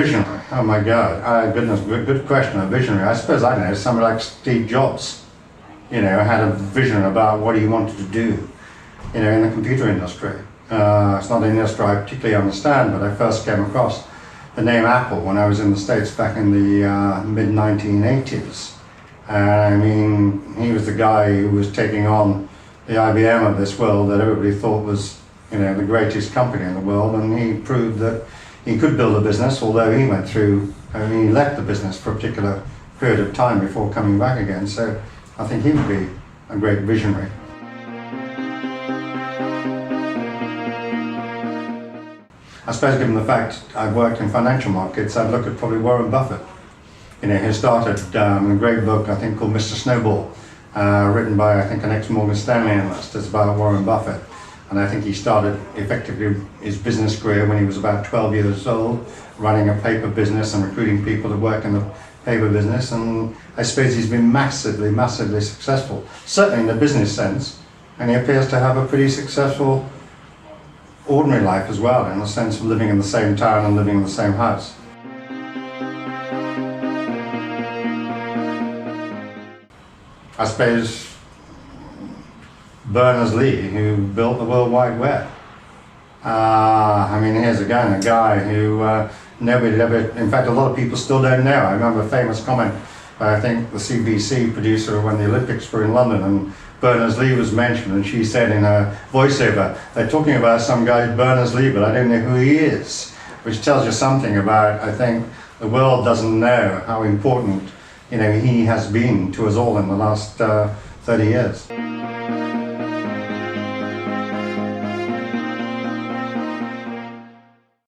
visionary. Oh my God, goodness, good question. A visionary. I suppose I know somebody like Steve Jobs. Had a vision about what he wanted to do. In the computer industry. It's not an industry I particularly understand, but I first came across the name Apple when I was in the States back in the mid-1980s. He was the guy who was taking on the IBM of this world that everybody thought was, the greatest company in the world, and he proved that he could build a business, although he went through, he left the business for a particular period of time before coming back again, so I think he would be a great visionary. I suppose given the fact I've worked in financial markets, I'd look at probably Warren Buffett. He started a great book, I think, called Mr. Snowball, written by, I think, an ex-Morgan Stanley analyst. It's about Warren Buffett. And I think he started effectively his business career when he was about 12 years old, running a paper business and recruiting people to work in the paper business. And I suppose he's been massively, massively successful, certainly in the business sense. And he appears to have a pretty successful ordinary life as well, in the sense of living in the same town and living in the same house. I suppose Berners-Lee, who built the World Wide Web. Here's again a guy who nobody ever, in fact a lot of people still don't know. I remember a famous comment by, I think, the CBC producer when the Olympics were in London, and Berners-Lee was mentioned, and she said in her voiceover, they're talking about some guy Berners-Lee, but I don't know who he is, which tells you something about, I think, the world doesn't know how important he has been to us all in the last 30 years.